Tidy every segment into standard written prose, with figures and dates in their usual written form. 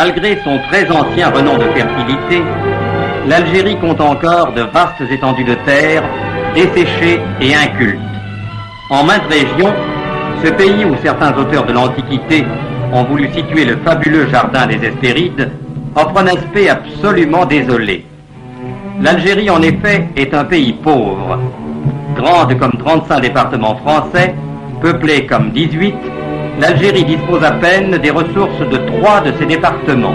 Malgré son très ancien renom de fertilité, l'Algérie compte encore de vastes étendues de terre, desséchées et incultes. En maintes régions, ce pays où certains auteurs de l'Antiquité ont voulu situer le fabuleux jardin des Hespérides offre un aspect absolument désolé. L'Algérie, en effet, est un pays pauvre. Grande comme 35 départements français, peuplée comme 18, l'Algérie dispose à peine des ressources de 3 de ses départements.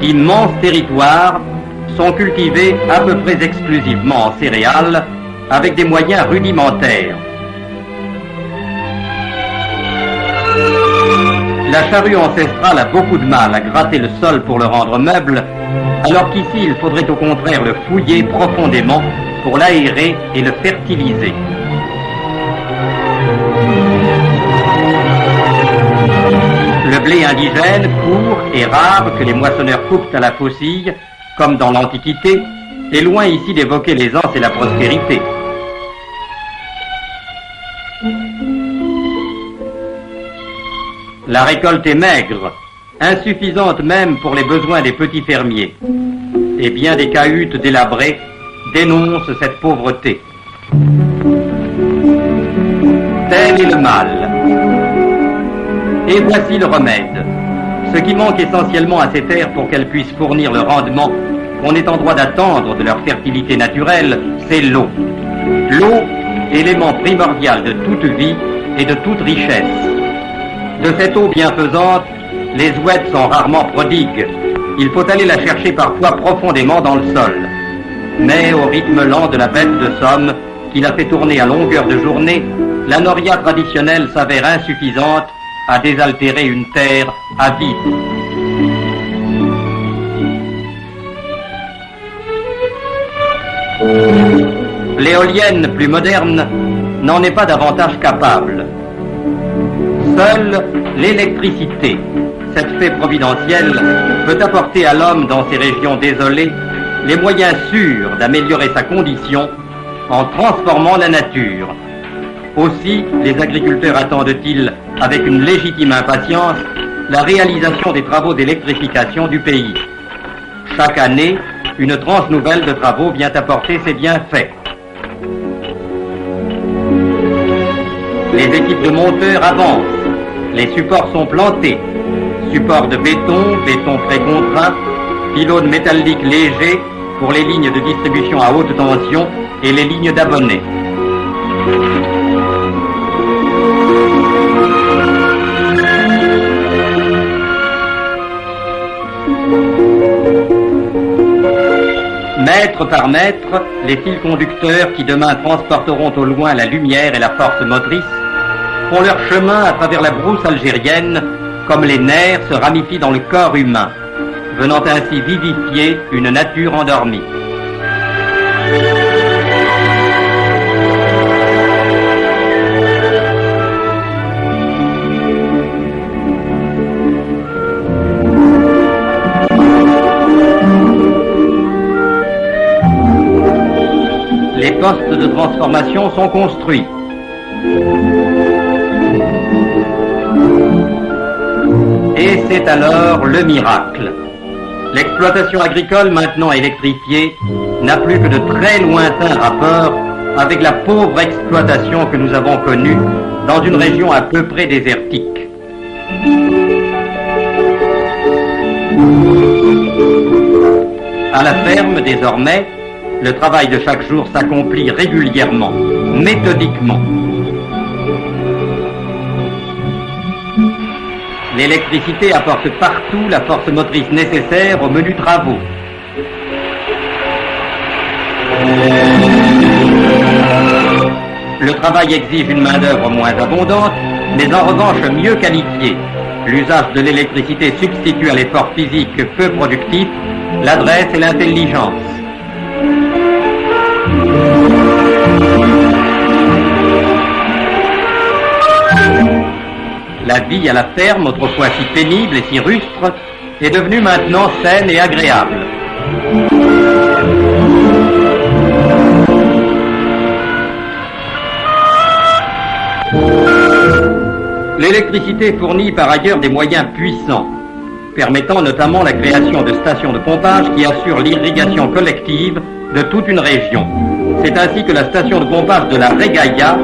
D'immenses territoires sont cultivés à peu près exclusivement en céréales, avec des moyens rudimentaires. La charrue ancestrale a beaucoup de mal à gratter le sol pour le rendre meuble, alors qu'ici il faudrait au contraire le fouiller profondément pour l'aérer et le fertiliser. Le blé indigène, court et rare, que les moissonneurs coupent à la faucille, comme dans l'Antiquité, est loin ici d'évoquer l'aisance et la prospérité. La récolte est maigre, insuffisante même pour les besoins des petits fermiers, et bien des cahutes délabrées dénoncent cette pauvreté. Tel est le mal. Et voici le remède. Ce qui manque essentiellement à ces terres pour qu'elles puissent fournir le rendement qu'on est en droit d'attendre de leur fertilité naturelle, c'est l'eau. L'eau, élément primordial de toute vie et de toute richesse. De cette eau bienfaisante, les ouèdes sont rarement prodigues. Il faut aller la chercher parfois profondément dans le sol. Mais au rythme lent de la bête de Somme, qui la fait tourner à longueur de journée, la noria traditionnelle s'avère insuffisante à désaltérer une terre avide. L'éolienne plus moderne n'en est pas davantage capable. Seule l'électricité, cette fée providentielle, peut apporter à l'homme dans ces régions désolées les moyens sûrs d'améliorer sa condition en transformant la nature. Aussi, les agriculteurs attendent-ils, avec une légitime impatience, la réalisation des travaux d'électrification du pays. Chaque année, une tranche nouvelle de travaux vient apporter ses bienfaits. Les équipes de monteurs avancent. Les supports sont plantés. Supports de béton, béton précontraint, pylônes métalliques légers pour les lignes de distribution à haute tension et les lignes d'abonnés. Mètre par mètre, les fils conducteurs qui demain transporteront au loin la lumière et la force motrice font leur chemin à travers la brousse algérienne comme les nerfs se ramifient dans le corps humain, venant ainsi vivifier une nature endormie. Les postes de transformation sont construits. Et c'est alors le miracle. L'exploitation agricole, maintenant électrifiée, n'a plus que de très lointains rapports avec la pauvre exploitation que nous avons connue dans une région à peu près désertique. À la ferme, désormais, le travail de chaque jour s'accomplit régulièrement, méthodiquement. L'électricité apporte partout la force motrice nécessaire aux menus travaux. Le travail exige une main-d'œuvre moins abondante, mais en revanche mieux qualifiée. L'usage de l'électricité substitue à l'effort physique peu productif l'adresse et l'intelligence. La vie à la ferme, autrefois si pénible et si rustre, est devenue maintenant saine et agréable. L'électricité fournit par ailleurs des moyens puissants, permettant notamment la création de stations de pompage qui assurent l'irrigation collective de toute une région. C'est ainsi que la station de pompage de la Régaïa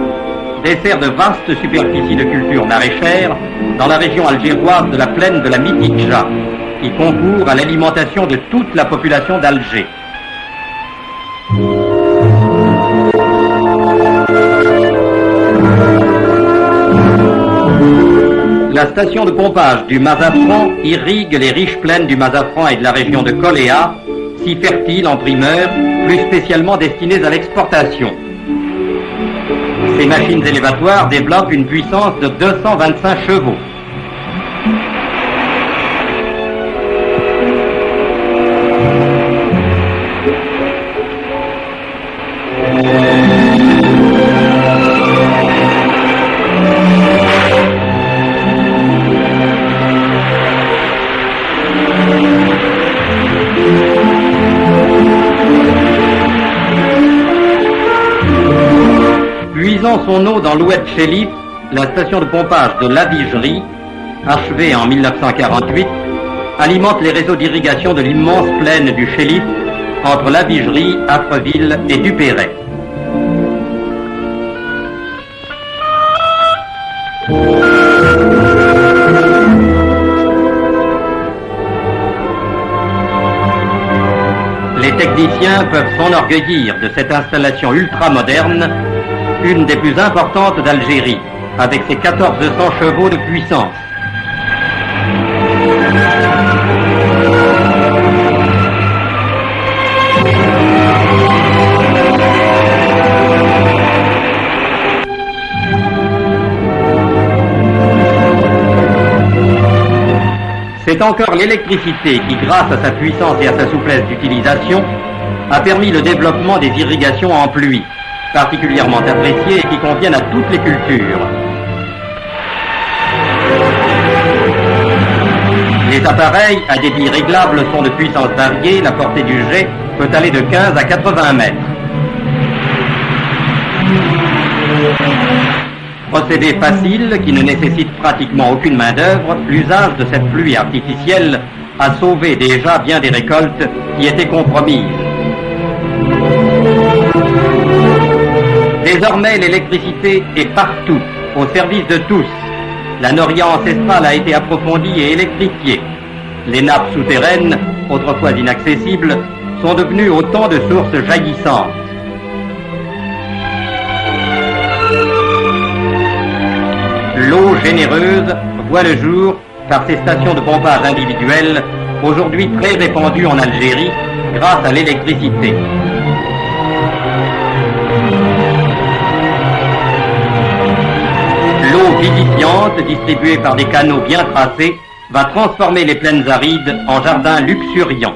dessert de vastes superficies de culture maraîchère dans la région algéroise de la plaine de la Mitidja, qui concourt à l'alimentation de toute la population d'Alger. La station de pompage du Mazafran irrigue les riches plaines du Mazafran et de la région de Koléa, si fertiles en primeur, plus spécialement destinées à l'exportation. Ces machines élévatoires développent une puissance de 225 chevaux. Puisant son eau dans l'Oued Chelif, la station de pompage de l'Avigerie, achevée en 1948, alimente les réseaux d'irrigation de l'immense plaine du Chelif entre l'Avigerie, Affreville et Dupéret. Les techniciens peuvent s'enorgueillir de cette installation ultramoderne, une des plus importantes d'Algérie, avec ses 1400 chevaux de puissance. C'est encore l'électricité qui, grâce à sa puissance et à sa souplesse d'utilisation, a permis le développement des irrigations en pluie, particulièrement appréciées et qui conviennent à toutes les cultures. Les appareils à débit réglable sont de puissance variée, la portée du jet peut aller de 15 à 80 mètres. Procédé facile qui ne nécessite pratiquement aucune main-d'œuvre, l'usage de cette pluie artificielle a sauvé déjà bien des récoltes qui étaient compromises. Désormais, l'électricité est partout, au service de tous. La noria ancestrale a été approfondie et électrifiée. Les nappes souterraines, autrefois inaccessibles, sont devenues autant de sources jaillissantes. L'eau généreuse voit le jour par ces stations de pompage individuelles, aujourd'hui très répandues en Algérie grâce à l'électricité. L'eau vivifiante, distribuée par des canaux bien tracés, va transformer les plaines arides en jardins luxuriants.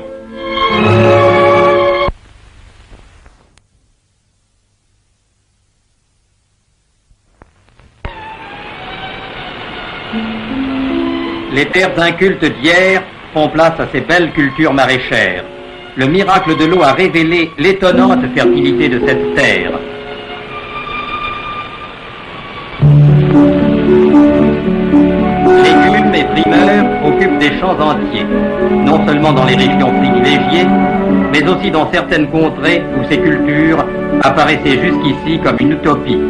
Les terres incultes d'hier font place à ces belles cultures maraîchères. Le miracle de l'eau a révélé l'étonnante fertilité de cette terre. Légumes et primeurs occupent des champs entiers, non seulement dans les régions privilégiées, mais aussi dans certaines contrées où ces cultures apparaissaient jusqu'ici comme une utopie.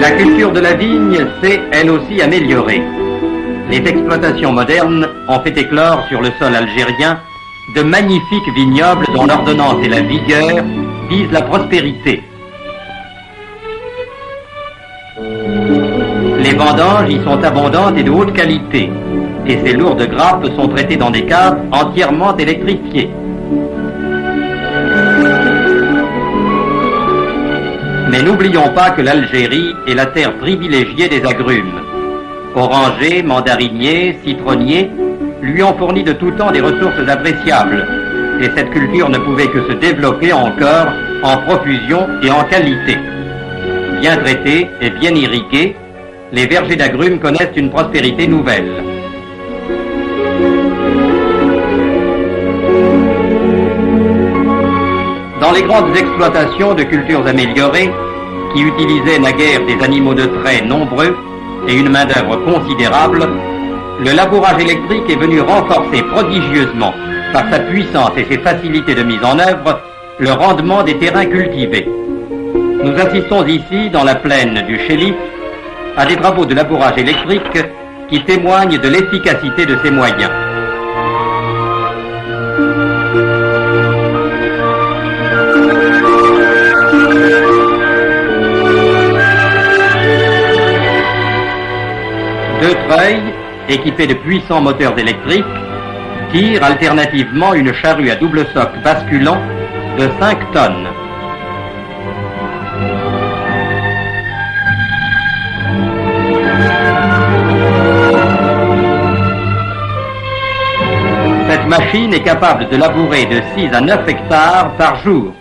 La culture de la vigne s'est, elle aussi, améliorée. Les exploitations modernes ont fait éclore sur le sol algérien de magnifiques vignobles dont l'ordonnance et la vigueur visent la prospérité. Les vendanges y sont abondantes et de haute qualité, et ces lourdes grappes sont traitées dans des caves entièrement électrifiées. Mais n'oublions pas que l'Algérie est la terre privilégiée des agrumes. Orangers, mandariniers, citronniers lui ont fourni de tout temps des ressources appréciables, et cette culture ne pouvait que se développer encore en profusion et en qualité. Bien traités et bien irrigués, les vergers d'agrumes connaissent une prospérité nouvelle. les grandes exploitations de cultures améliorées, qui utilisaient naguère des animaux de trait nombreux et une main-d'œuvre considérable, le labourage électrique est venu renforcer prodigieusement, par sa puissance et ses facilités de mise en œuvre, le rendement des terrains cultivés. Nous assistons ici, dans la plaine du Chéliff, à des travaux de labourage électrique qui témoignent de l'efficacité de ces moyens. Deux treuils, équipés de puissants moteurs électriques, tirent alternativement une charrue à double soc basculant de 5 tonnes. Cette machine est capable de labourer de 6 à 9 hectares par jour.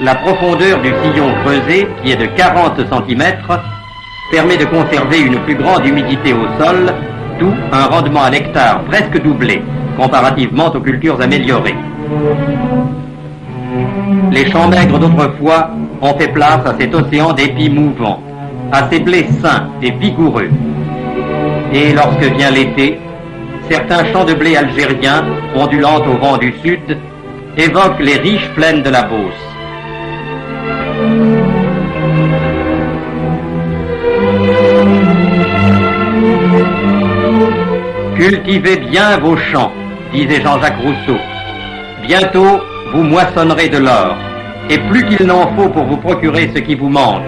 La profondeur du sillon creusé, qui est de 40 cm, permet de conserver une plus grande humidité au sol, d'où un rendement à l'hectare presque doublé, comparativement aux cultures améliorées. Les champs maigres d'autrefois ont fait place à cet océan d'épis mouvants, à ces blés sains et vigoureux. Et lorsque vient l'été, certains champs de blé algériens, ondulant au vent du sud, évoquent les riches plaines de la Beauce. Cultivez bien vos champs, disait Jean-Jacques Rousseau. Bientôt, vous moissonnerez de l'or, et plus qu'il n'en faut pour vous procurer ce qui vous manque.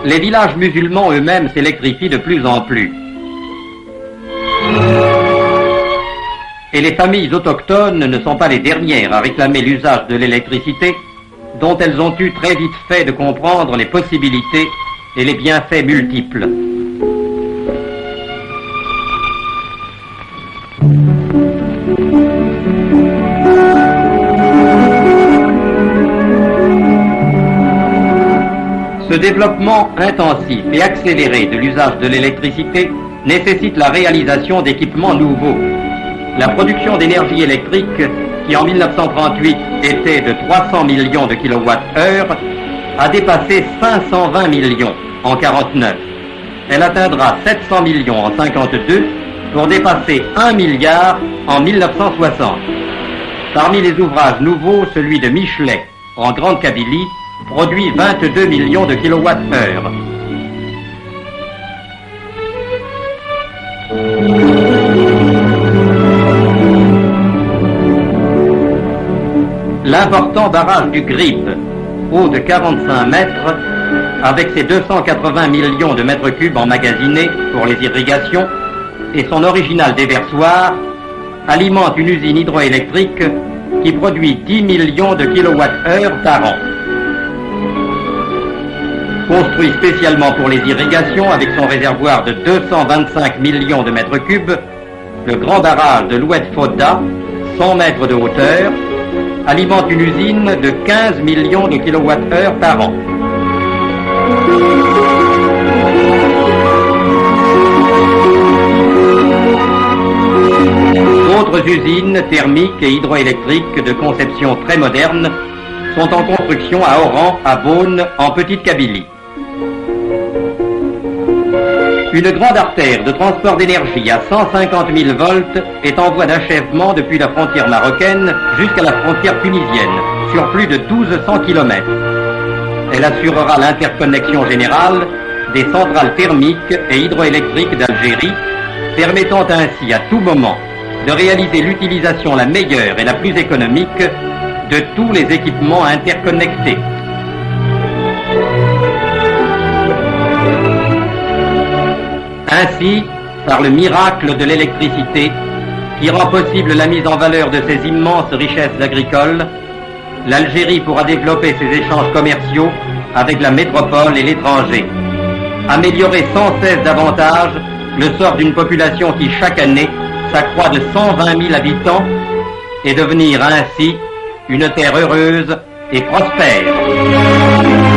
Les villages musulmans eux-mêmes s'électrifient de plus en plus. Et les familles autochtones ne sont pas les dernières à réclamer l'usage de l'électricité, dont elles ont eu très vite fait de comprendre les possibilités et les bienfaits multiples. Ce développement intensif et accéléré de l'usage de l'électricité nécessite la réalisation d'équipements nouveaux. La production d'énergie électrique, qui en 1938 était de 300 millions de kWh, a dépassé 520 millions en 49. Elle atteindra 700 millions en 52 pour dépasser 1 milliard en 1960. Parmi les ouvrages nouveaux, celui de Michelet, en Grande Kabylie, produit 22 millions de kWh. L'important barrage du Grip, haut de 45 mètres, avec ses 280 millions de mètres cubes emmagasinés pour les irrigations et son original déversoir, alimente une usine hydroélectrique qui produit 10 millions de kWh par an. Construit spécialement pour les irrigations avec son réservoir de 225 millions de mètres cubes, le grand barrage de l'Oued-Fodda, 100 mètres de hauteur, alimente une usine de 15 millions de kWh par an. D'autres usines thermiques et hydroélectriques de conception très moderne sont en construction à Oran, à Beaune, en Petite-Kabylie. Une grande artère de transport d'énergie à 150 000 volts est en voie d'achèvement depuis la frontière marocaine jusqu'à la frontière tunisienne, sur plus de 1200 km. Elle assurera l'interconnexion générale des centrales thermiques et hydroélectriques d'Algérie, permettant ainsi à tout moment de réaliser l'utilisation la meilleure et la plus économique de tous les équipements interconnectés. Ainsi, par le miracle de l'électricité, qui rend possible la mise en valeur de ces immenses richesses agricoles, l'Algérie pourra développer ses échanges commerciaux avec la métropole et l'étranger. Améliorer sans cesse davantage le sort d'une population qui chaque année s'accroît de 120 000 habitants et devenir ainsi une terre heureuse et prospère.